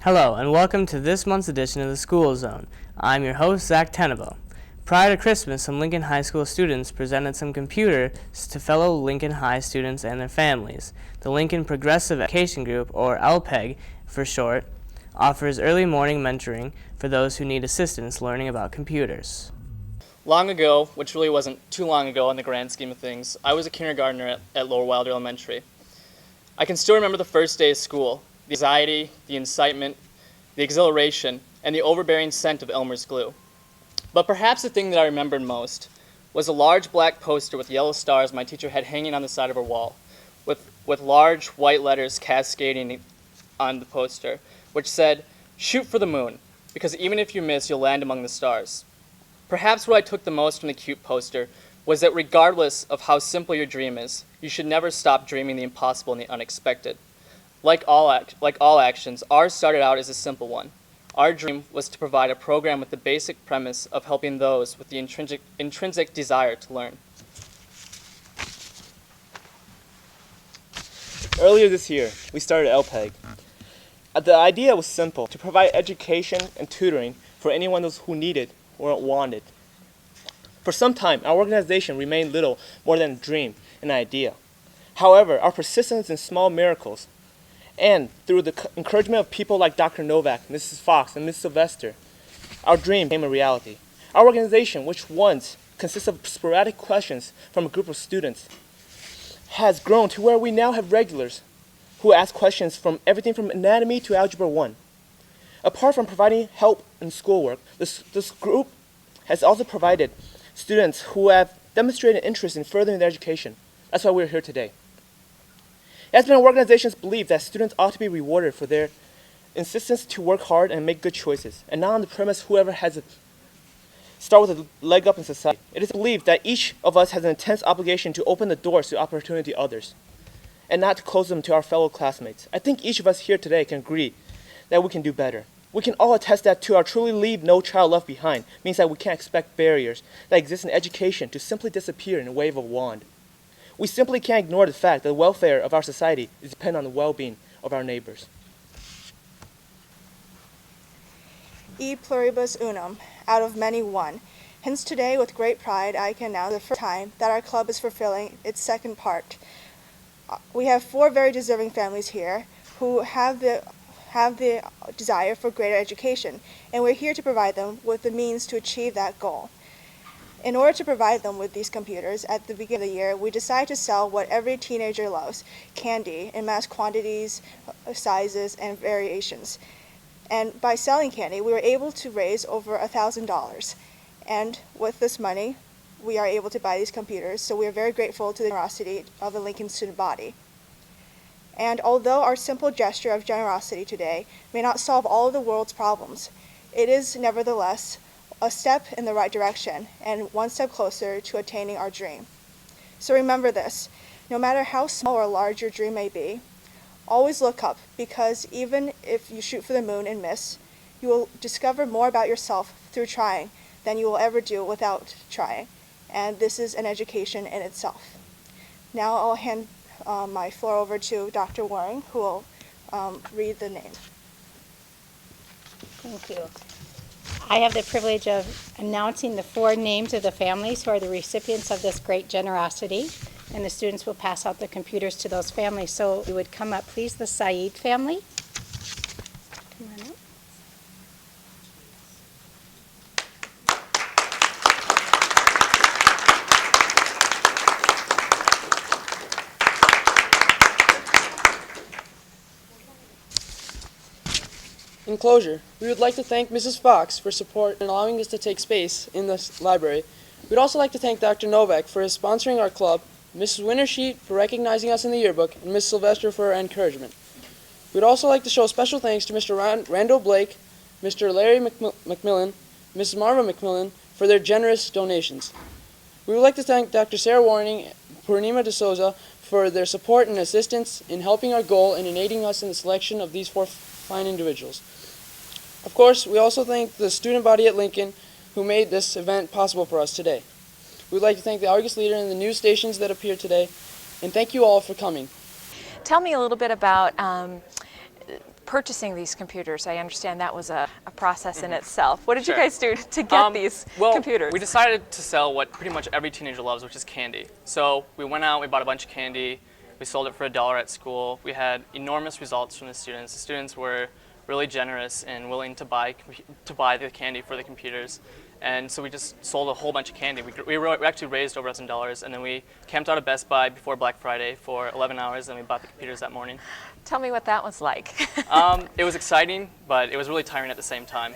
Hello, and welcome to this month's edition of the School Zone. I'm your host, Zach Tenneboe. Prior to Christmas, some Lincoln High School students presented some computers to fellow Lincoln High students and their families. The Lincoln Progressive Education Group, or LPEG for short, offers early morning mentoring for those who need assistance learning about computers. Long ago, which really wasn't too long ago in the grand scheme of things, I was a kindergartner at Lowell Elementary. I can still remember the first day of school. The anxiety, the incitement, the exhilaration, and the overbearing scent of Elmer's glue. But perhaps the thing that I remembered most was a large black poster with yellow stars my teacher had hanging on the side of her wall, with large white letters cascading on the poster, which said, "Shoot for the moon, because even if you miss, you'll land among the stars." Perhaps what I took the most from the cute poster was that regardless of how simple your dream is, you should never stop dreaming the impossible and the unexpected. Like all actions, ours started out as a simple one. Our dream was to provide a program with the basic premise of helping those with the intrinsic desire to learn. Earlier this year, we started LPEG. The idea was simple, to provide education and tutoring for anyone who needed or wanted. For some time, our organization remained little more than a dream, an idea. However, our persistence in small miracles and through the encouragement of people like Dr. Novak, Mrs. Fox, and Ms. Sylvester, our dream became a reality. Our organization, which once consisted of sporadic questions from a group of students, has grown to where we now have regulars who ask questions from everything from anatomy to Algebra 1. Apart from providing help in schoolwork, this group has also provided students who have demonstrated interest in furthering their education. That's why we're here today. It has been our organization's belief that students ought to be rewarded for their insistence to work hard and make good choices, and not on the premise whoever has a start with a leg up in society. It is believed that each of us has an intense obligation to open the doors to opportunity to others, and not to close them to our fellow classmates. I think each of us here today can agree that we can do better. We can all attest that to our truly leave no child left behind means that we can't expect barriers that exist in education to simply disappear in a wave of a wand. We simply can't ignore the fact that the welfare of our society is dependent on the well-being of our neighbors. E pluribus unum, out of many one. Hence today, with great pride, I can announce the first time that our club is fulfilling its second part. We have 4 very deserving families here who have the desire for greater education, and we're here to provide them with the means to achieve that goal. In order to provide them with these computers, at the beginning of the year, we decided to sell what every teenager loves, candy, in mass quantities, sizes, and variations. And by selling candy, we were able to raise over $1,000. And with this money, we are able to buy these computers, so we are very grateful to the generosity of the Lincoln student body. And although our simple gesture of generosity today may not solve all of the world's problems, it is nevertheless a step in the right direction and one step closer to attaining our dream. So remember this, no matter how small or large your dream may be, always look up, because even if you shoot for the moon and miss, you will discover more about yourself through trying than you will ever do without trying. And this is an education in itself. Now I'll hand my floor over to Dr. Waring, who will read the name. Thank you. I have the privilege of announcing the 4 names of the families who are the recipients of this great generosity, and the students will pass out the computers to those families. So you would come up, please, the Saeed family. Come on up. In closure, we would like to thank Mrs. Fox for support and allowing us to take space in this library. We'd also like to thank Dr. Novak for his sponsoring our club, Mrs. Wintersheet for recognizing us in the yearbook, and Ms. Sylvester for her encouragement. We'd also like to show special thanks to Mr. Randall Blake, Mr. Larry McMillan, Mrs. Marva McMillan for their generous donations. We would like to thank Dr. Sarah Warning and Purnima D'Souza for their support and assistance in helping our goal and in aiding us in the selection of these 4 fine individuals. Of course, we also thank the student body at Lincoln who made this event possible for us today. We would like to thank the Argus Leader and the news stations that appeared today, and thank you all for coming. Tell me a little bit about purchasing these computers? I understand that was a process in itself. What did Sure. you guys do to get these computers? We decided to sell what pretty much every teenager loves, which is candy. So we went out, we bought a bunch of candy, we sold it for $1 at school. We had enormous results from the students. The students were really generous and willing to buy the candy for the computers. And so we just sold a whole bunch of candy. We actually raised over $1,000, and then we camped out at Best Buy before Black Friday for 11 hours, and we bought the computers that morning. Tell me what that was like. It was exciting, but it was really tiring at the same time.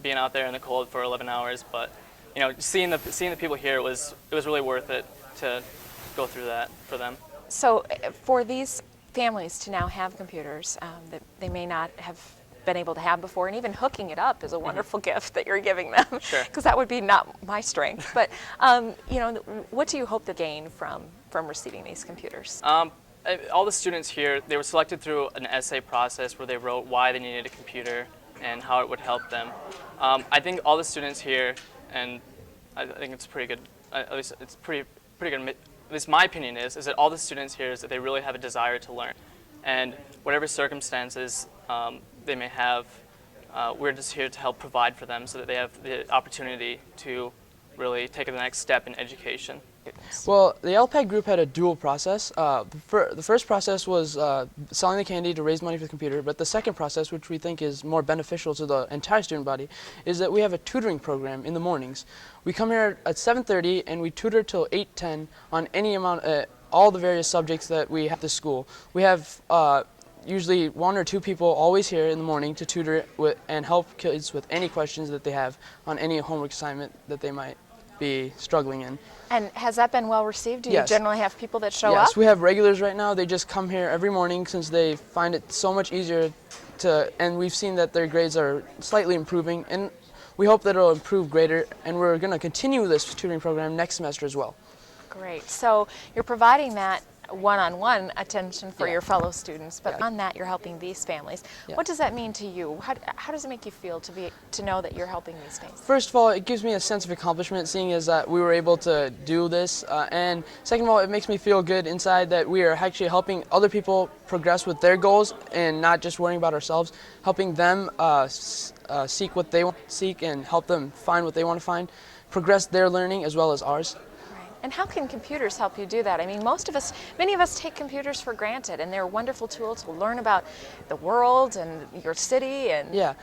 Being out there in the cold for 11 hours, but you know, seeing the people here, it was really worth it to go through that for them. So for these families to now have computers that they may not have been able to have before, and even hooking it up is a wonderful gift that you're giving them, Sure. because that would be not my strength. But you know, what do you hope to gain from receiving these computers? All the students here, they were selected through an essay process where they wrote why they needed a computer and how it would help them. I think all the students here, and I think it's pretty good, at least it's pretty good, at least my opinion is that all the students here is that they really have a desire to learn. And whatever circumstances they may have, we're just here to help provide for them so that they have the opportunity to really take the next step in education. Well, the LPEG group had a dual process. The first process was selling the candy to raise money for the computer, but the second process, which we think is more beneficial to the entire student body, is that we have a tutoring program in the mornings. We come here at 7:30 and we tutor till 8:10 on any amount, all the various subjects that we have at the school. We have usually 1 or 2 people always here in the morning to tutor and help kids with any questions that they have on any homework assignment that they might be struggling in. And has that been well received? Do you Yes. generally have people that show up? Yes, we have regulars right now. They just come here every morning since they find it so much easier and we've seen that their grades are slightly improving, and we hope that it'll improve greater, and we're going to continue this tutoring program next semester as well. Great. So you're providing that one-on-one attention for Yeah. your fellow students, but Yeah. on that you're helping these families. Yeah. What does that mean to you? How does it make you feel to know that you're helping these families? First of all, it gives me a sense of accomplishment seeing as that we were able to do this, and second of all, it makes me feel good inside that we are actually helping other people progress with their goals and not just worrying about ourselves, helping them seek what they want to seek and help them find what they want to find, progress their learning as well as ours. And how can computers help you do that? I mean, many of us take computers for granted, and they're a wonderful tool to learn about the world and your city. And Yeah.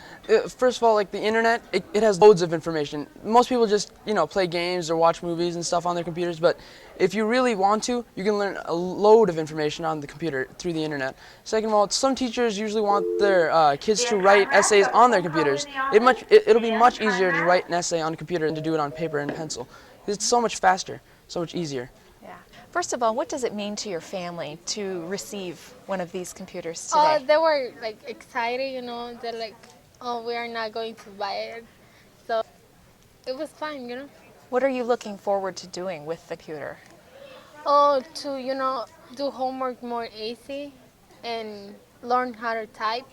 First of all, like the internet, it has loads of information. Most people just, play games or watch movies and stuff on their computers, but if you really want to, you can learn a load of information on the computer through the internet. Second of all, some teachers usually want their kids to write essays on their computers. It'll be much easier to write an essay on a computer than to do it on paper and pencil. It's so much faster. So much easier. yeah. First of all, what does it mean to your family to receive one of these computers today? They were excited, they're like, oh, we are not going to buy it. So it was fine, What are you looking forward to doing with the computer? Oh, to, do homework more easy and learn how to type.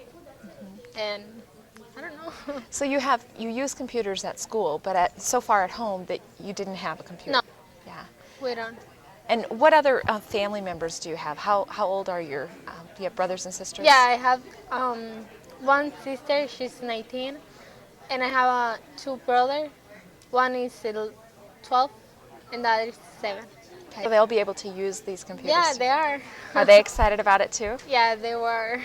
And I don't know. So you use computers at school, but so far at home that you didn't have a computer. No. Yeah. We don't. And what other family members do you have? How old are do you have brothers and sisters? Yeah, I have one sister, she's 19, and I have 2 brothers. One is 12, and the other is 7. Okay. So they'll be able to use these computers. Yeah, they are. Are they excited about it too? Yeah, they were.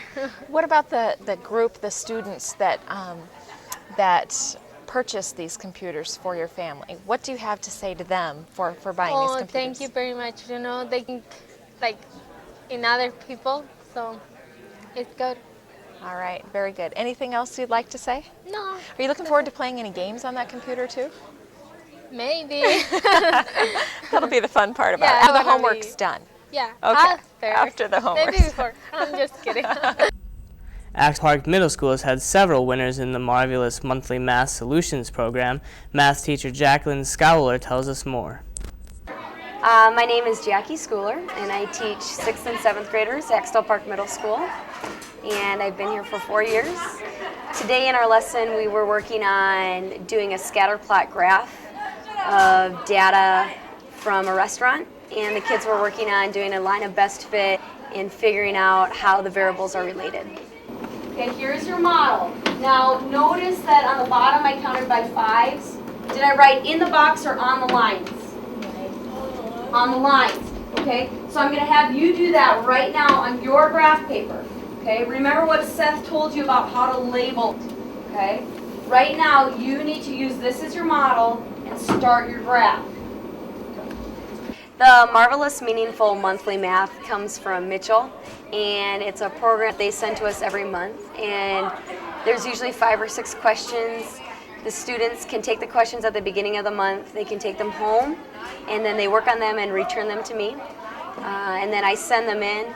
What about the group, the students that purchase these computers for your family? What do you have to say to them for buying these computers? Thank you very much. They think in other people, so it's good. All right, very good. Anything else you'd like to say? No. Are you looking forward to playing any games on that computer too? Maybe. That'll be the fun part about it. Yeah, After the that'll homework's be- done. Yeah. Okay. After the homework. Maybe before. I'm just kidding. Axtell Park Middle School has had several winners in the Marvelous Monthly Math Solutions program. Math teacher Jacqueline Scowler tells us more. My name is Jackie Schooler, and I teach 6th and 7th graders at Axtell Park Middle School, and I've been here for 4 years. Today in our lesson we were working on doing a scatter plot graph of data from a restaurant, and the kids were working on doing a line of best fit and figuring out how the variables are related. Okay, here's your model. Now notice that on the bottom I counted by 5s. Did I write in the box or on the lines? On the lines. Okay, so I'm going to have you do that right now on your graph paper. Okay, remember what Seth told you about how to label. Okay, right now you need to use this as your model and start your graph. The Marvelous Meaningful Monthly Math comes from Mitchell, and it's a program they send to us every month, and there's usually 5 or 6 questions. The students can take the questions at the beginning of the month, they can take them home, and then they work on them and return them to me, and then I send them in,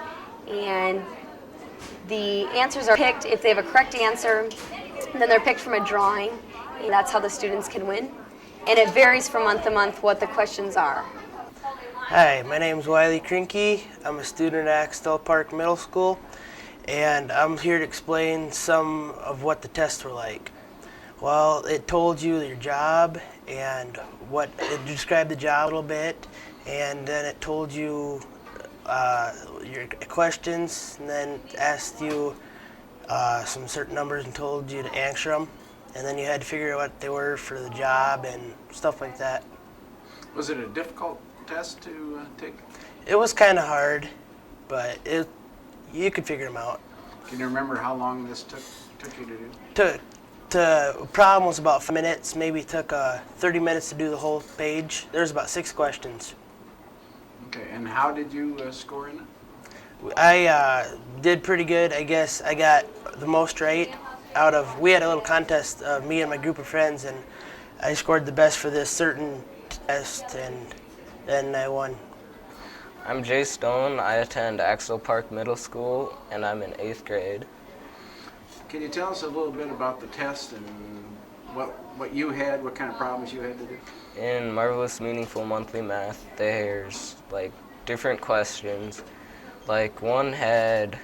and the answers are picked. If they have a correct answer, then they're picked from a drawing, and that's how the students can win, and it varies from month to month what the questions are. Hi, my name is Wiley Krinke. I'm a student at Axtell Park Middle School, and I'm here to explain some of what the tests were like. Well, it told you your job and it described the job a little bit, and then it told you your questions, and then asked you some certain numbers and told you to answer them, and then you had to figure out what they were for the job and stuff like that. Was it a difficult test to take? It was kind of hard, but you could figure them out. Can you remember how long this took you to do? The problem was about 5 minutes. Maybe took 30 minutes to do the whole page. There's about 6 questions. Okay, and how did you score in it? I did pretty good. I guess I got the most right we had a little contest, me and my group of friends, and I scored the best for this certain test, and then I won. I'm Jay Stone. I attend Axtell Park Middle School, and I'm in 8th grade. Can you tell us a little bit about the test and what you had, what kind of problems you had to do? In Marvelous Meaningful Monthly Math, there's like different questions. Like one had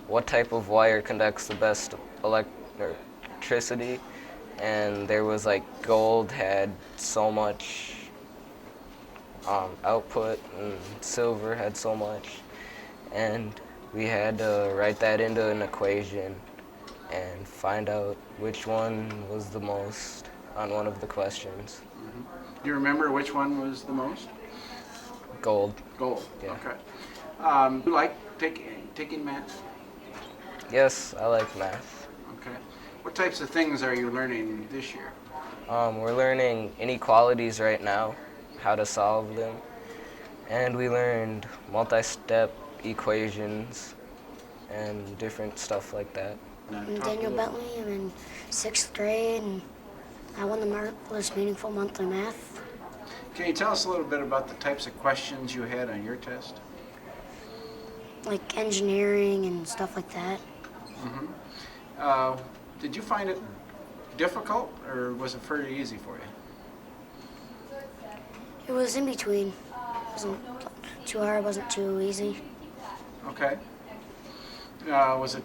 what type of wire conducts the best electricity, and there was like gold had so much output and silver had so much, and we had to write that into an equation and find out which one was the most on one of the questions. Mm-hmm. Do you remember which one was the most? Gold. Gold, yeah. Okay. Do you like taking math? Yes, I like math. Okay. What types of things are you learning this year? We're learning inequalities right now, how to solve them, and we learned multi-step equations and different stuff like that. I'm Daniel Bentley. I'm in 6th grade, and I won the Marvelous Meaningful Monthly Math. Can you tell us a little bit about the types of questions you had on your test? Like engineering and stuff like that. Mm-hmm. Did you find it difficult, or was it pretty easy for you? It was in between. It wasn't too hard, wasn't too easy. Okay. Was it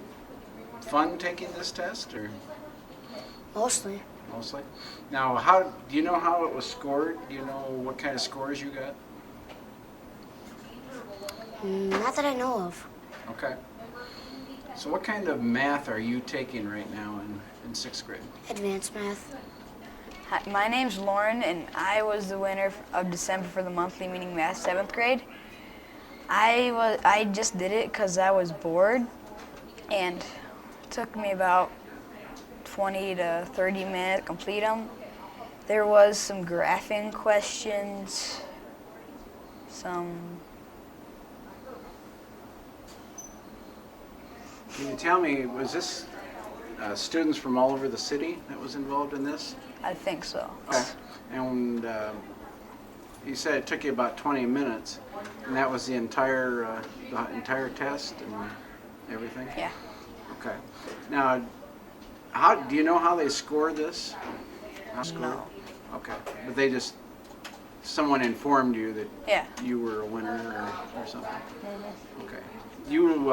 fun taking this test, or? Mostly. Mostly. Now, do you know how it was scored? Do you know what kind of scores you got? Not that I know of. Okay. So what kind of math are you taking right now in 6th grade? Advanced math. Hi, my name's Lauren, and I was the winner of December for the monthly meaning math 7th grade. I just did it because I was bored, and it took me about 20 to 30 minutes to complete them. There was some graphing questions, Can you tell me, was this students from all over the city that was involved in this? I think so. Okay. And you said it took you about 20 minutes, and that was the entire test and everything? Yeah. Okay. Now, do you know how they score this? No. Okay. But someone informed you that Yeah. you were a winner or something? Mm-hmm. Okay. You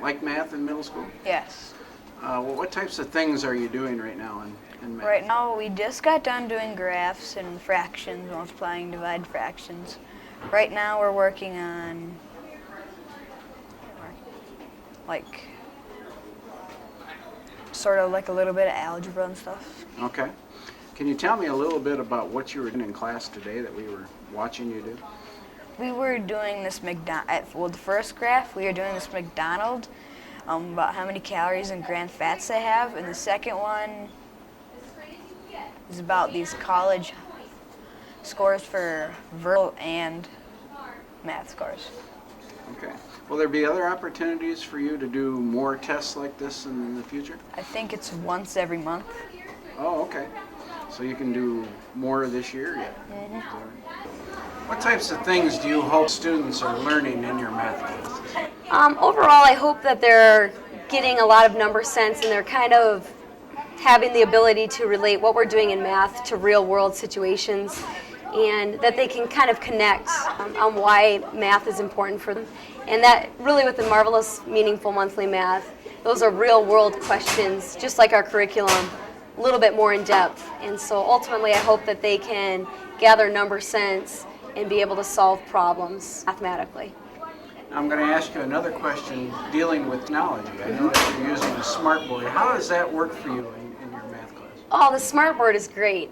like math in middle school? Yes. Well, what types of things are you doing right now in math? Right now, we just got done doing graphs and fractions, multiplying, divide fractions. Right now, we're working on sort of like a little bit of algebra and stuff. Okay. Can you tell me a little bit about what you were doing in class today that we were watching you do? We were doing this well, the first graph, we were doing this McDonald's, about how many calories and gram fats they have, and the second one is about these college scores for verbal and math scores. Okay. Will there be other opportunities for you to do more tests like this in the future? I think it's once every month. Oh, okay. So you can do more this year yet? Mm-hmm. What types of things do you hope students are learning in your math classes? Overall, I hope that they're getting a lot of number sense and they're kind of having the ability to relate what we're doing in math to real world situations, and that they can kind of connect on why math is important for them. And that really with the Marvelous Meaningful Monthly Math, those are real world questions, just like our curriculum, a little bit more in depth. And so ultimately I hope that they can gather number sense and be able to solve problems mathematically. I'm going to ask you another question dealing with technology. I know that you're using a smartboard. How does that work for you in your math class? Oh, the smartboard is great.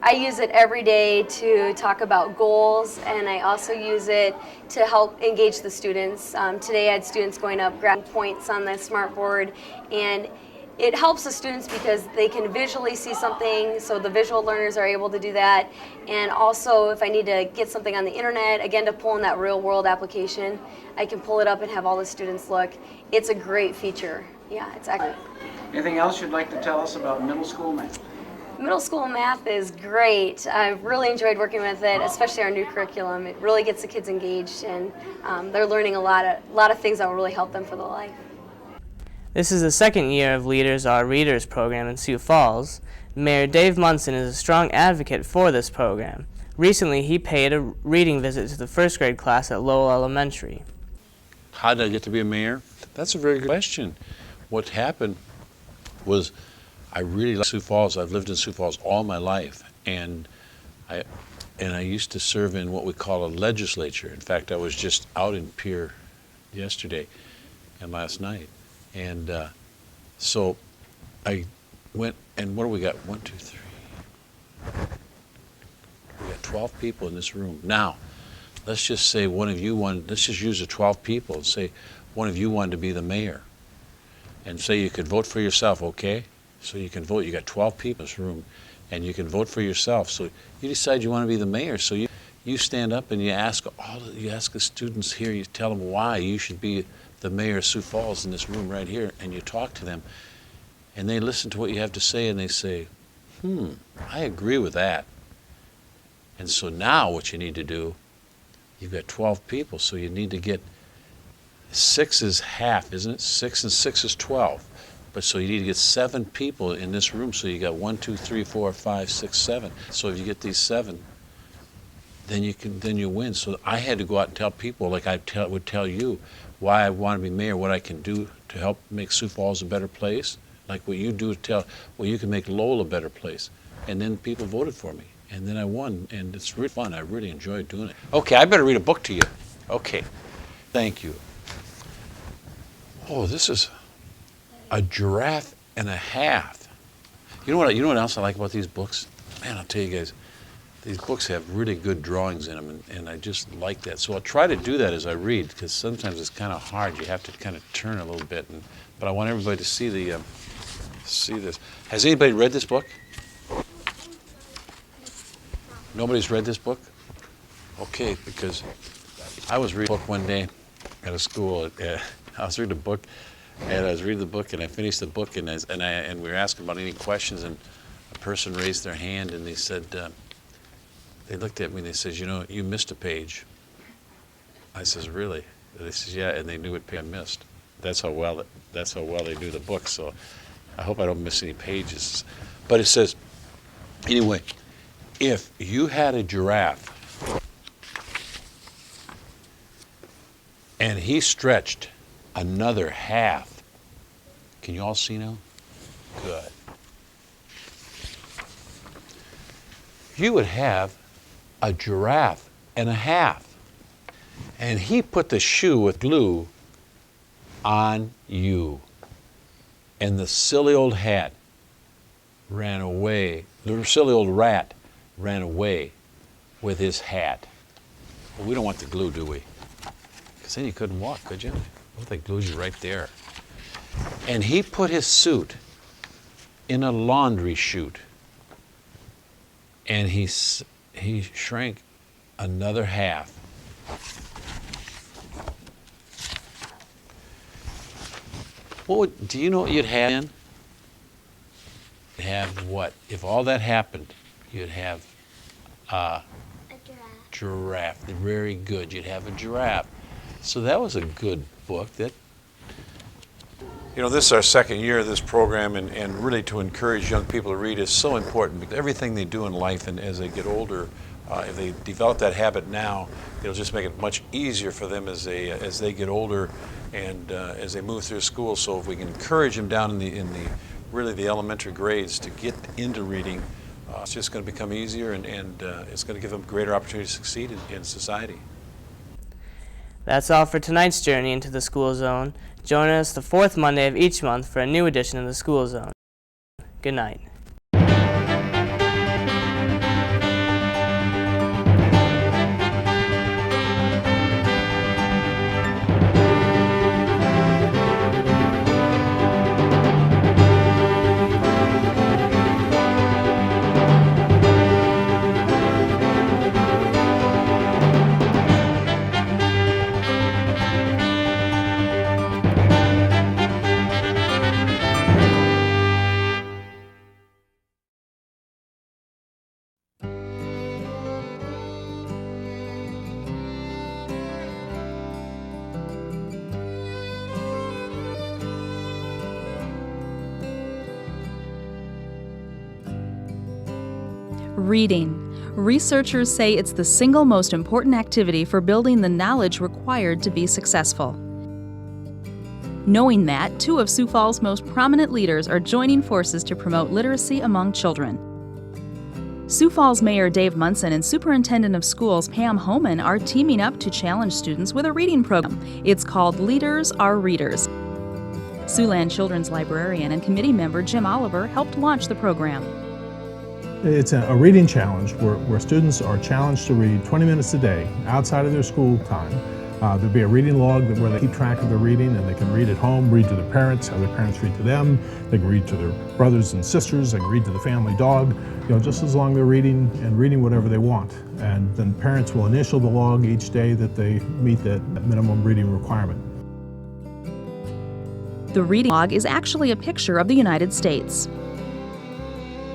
I use it every day to talk about goals, and I also use it to help engage the students. Today I had students going up grabbing points on the smartboard, and it helps the students because they can visually see something, so the visual learners are able to do that. And also, if I need to get something on the internet, again, to pull in that real world application, I can pull it up and have all the students look. It's a great feature. Yeah, it's excellent. Anything else you'd like to tell us about middle school math? Middle school math is great. I've really enjoyed working with it, especially our new curriculum. It really gets the kids engaged, and they're learning a lot of things that will really help them for their life. This is the second year of Leaders Are Readers program in Sioux Falls. Mayor Dave Munson is a strong advocate for this program. Recently, he paid a reading visit to the first grade class at Lowell Elementary. How did I get to be a mayor? That's a very good question. What happened was I really like Sioux Falls. I've lived in Sioux Falls all my life, and I used to serve in what we call a legislature. In fact, I was just out in Pierre yesterday and last night. And so I went, and what do we got? 1, 2, 3. We got 12 people in this room. Now, let's just say one of you wanted, let's just use the 12 people and say one of you wanted to be the mayor. And say you could vote for yourself, okay? So you can vote. You got 12 people in this room, and you can vote for yourself. So you decide you want to be the mayor. So you stand up and you ask the students here, you tell them why you should be the mayor of Sioux Falls in this room right here, and you talk to them, and they listen to what you have to say, and they say, I agree with that. And so now what you need to do, you've got 12 people, so you need to get 6 is half, isn't it? 6 and 6 is 12. But so you need to get 7 people in this room, so you got 1, 2, 3, 4, 5, 6, 7. So if you get these 7, then you win. So I had to go out and tell people, like I would tell you, why I want to be mayor, what I can do to help make Sioux Falls a better place, like what you do to you can make Lowell a better place. And then people voted for me, and then I won, and it's really fun. I really enjoyed doing it. Okay, I better read a book to you. Okay, thank you. Oh, this is a giraffe and a half. You know what else I like about these books? Man, I'll tell you guys, these books have really good drawings in them, and I just like that. So I'll try to do that as I read, because sometimes it's kind of hard. You have to kind of turn a little bit, but I want everybody to see this. Has anybody read this book? Nobody's read this book? Okay, because I was reading a book one day at a school. I was reading a book, and I was reading the book, and I finished the book, and we were asking about any questions, and a person raised their hand, and they said. They looked at me and they said, you missed a page. I says, really? They says, yeah, and they knew what page I missed. That's how well they knew the book. So I hope I don't miss any pages. But it says, anyway, if you had a giraffe and he stretched another half, can you all see now? Good. You would have a giraffe and a half. And he put the shoe with glue on you. and the silly old hat ran away. The silly old rat ran away with his hat. Well, we don't want the glue, do we? Because then you couldn't walk, could you? What if they glued you right there? And he put his suit in a laundry chute, and he shrank another half. Do you know what you'd have in? You'd have what? If all that happened, you'd have a giraffe. Very good. You'd have a giraffe. So that was a good book. This is our second year of this program, and really to encourage young people to read is so important, because everything they do in life and as they get older, if they develop that habit now, it'll just make it much easier for them as they get older and as they move through school. So if we can encourage them down in the elementary grades to get into reading, it's just going to become easier, and it's going to give them greater opportunity to succeed in society. That's all for tonight's journey into the School Zone. Join us the fourth Monday of each month for a new edition of the School Zone. Good night. Reading. Researchers say it's the single most important activity for building the knowledge required to be successful. Knowing that, two of Sioux Falls' most prominent leaders are joining forces to promote literacy among children. Sioux Falls Mayor Dave Munson and Superintendent of Schools Pam Homan are teaming up to challenge students with a reading program. It's called Leaders Are Readers. Siouxland Children's librarian and committee member Jim Oliver helped launch the program. It's a reading challenge where students are challenged to read 20 minutes a day outside of their school time. There'll be a reading log where they keep track of their reading, and they can read at home, read to their parents, have their parents read to them. They can read to their brothers and sisters, they can read to the family dog, just as long as they're reading and reading whatever they want. And then parents will initial the log each day that they meet that minimum reading requirement. The reading log is actually a picture of the United States.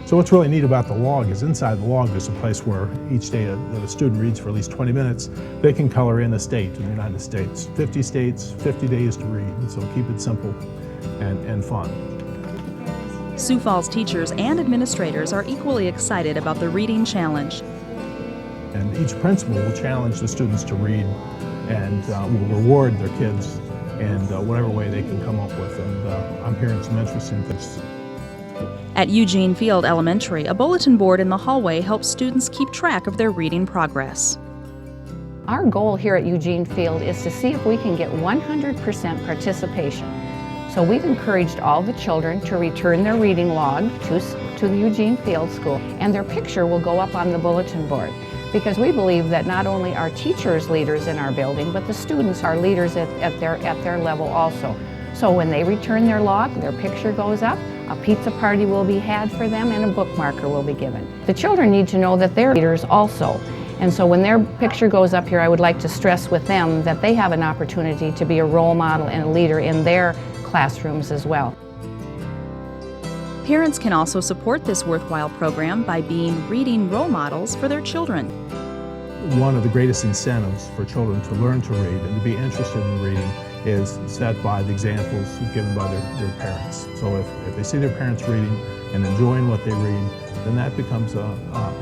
So what's really neat about the log is inside the log there's a place where each day that a student reads for at least 20 minutes, they can color in a state in the United States. 50 states, 50 days to read, and so keep it simple and fun. Sioux Falls teachers and administrators are equally excited about the reading challenge. And each principal will challenge the students to read and will reward their kids in whatever way they can come up with, and I'm hearing some interesting things. At Eugene Field Elementary, a bulletin board in the hallway helps students keep track of their reading progress. Our goal here at Eugene Field is to see if we can get 100% participation. So we've encouraged all the children to return their reading log to the Eugene Field School, and their picture will go up on the bulletin board, because we believe that not only are teachers leaders in our building, but the students are leaders at their level also. So when they return their log, their picture goes up, a pizza party will be had for them, and a bookmarker will be given. The children need to know that they're leaders also. And so when their picture goes up here, I would like to stress with them that they have an opportunity to be a role model and a leader in their classrooms as well. Parents can also support this worthwhile program by being reading role models for their children. One of the greatest incentives for children to learn to read and to be interested in reading is set by the examples given by their parents. So if they see their parents reading and enjoying what they read, then that becomes a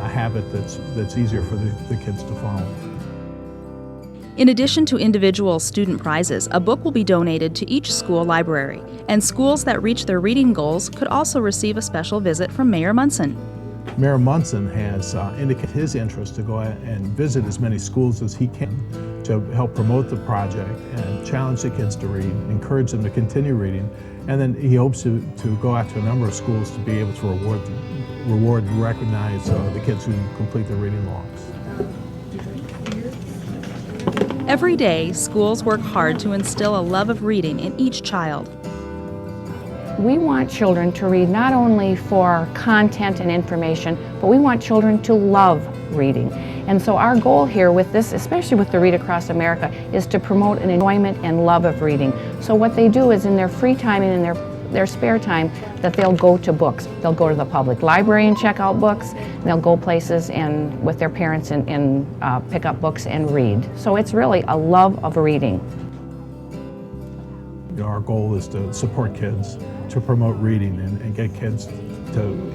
habit that's easier for the kids to follow. In addition to individual student prizes, a book will be donated to each school library, and schools that reach their reading goals could also receive a special visit from Mayor Munson. Mayor Munson has indicated his interest to go and visit as many schools as he can to help promote the project and challenge the kids to read, encourage them to continue reading, and then he hopes to go out to a number of schools to be able to reward and recognize the kids who complete their reading logs. Every day, schools work hard to instill a love of reading in each child. We want children to read not only for content and information, but we want children to love reading. And so our goal here with this, especially with the Read Across America, is to promote an enjoyment and love of reading. So what they do is in their free time and in their spare time, that they'll go to books. They'll go to the public library and check out books. They'll go places and with their parents and pick up books and read. So it's really a love of reading. Our goal is to support kids, to promote reading and get kids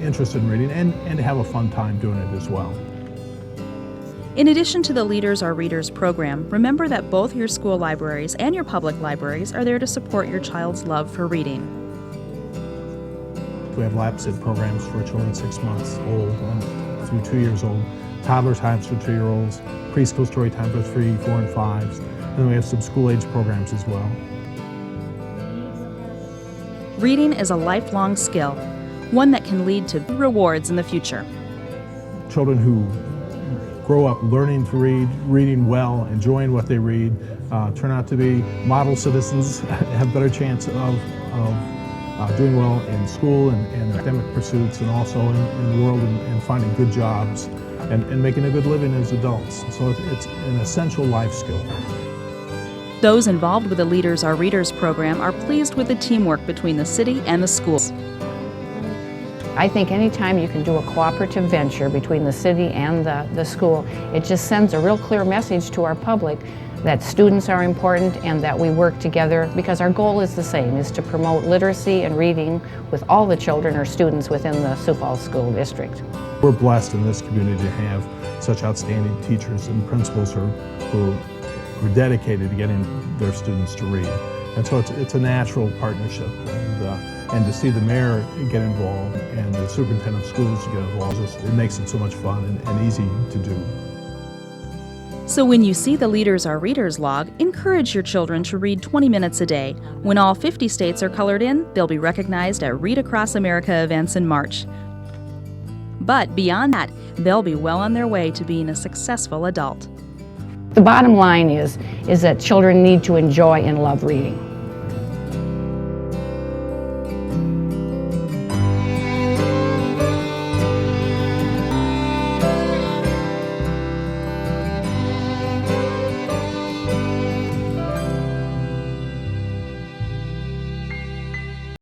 interested in reading and have a fun time doing it as well. In addition to the Leaders Are Readers program, remember that both your school libraries and your public libraries are there to support your child's love for reading. We have lab sit programs for children 6 months old and through 2 years old, toddler times for 2-year-olds, preschool story time for 3, 4, and 5s, and then we have some school-age programs as well. Reading is a lifelong skill, one that can lead to rewards in the future. Children who grow up learning to read, reading well, enjoying what they read, turn out to be model citizens, have better chance of doing well in school and academic pursuits, and also in the world and finding good jobs and making a good living as adults. So it's an essential life skill. Those involved with the Leaders Are Readers program are pleased with the teamwork between the city and the schools. I think anytime you can do a cooperative venture between the city and the school, it just sends a real clear message to our public that students are important and that we work together, because our goal is the same, is to promote literacy and reading with all the children or students within the Sioux Falls School District. We're blessed in this community to have such outstanding teachers and principals who are dedicated to getting their students to read. And so it's a natural partnership. And to see the mayor get involved and the superintendent of schools get involved, it makes it so much fun and easy to do. So when you see the Leaders Are Readers log, encourage your children to read 20 minutes a day. When all 50 states are colored in, they'll be recognized at Read Across America events in March. But beyond that, they'll be well on their way to being a successful adult. The bottom line is that children need to enjoy and love reading.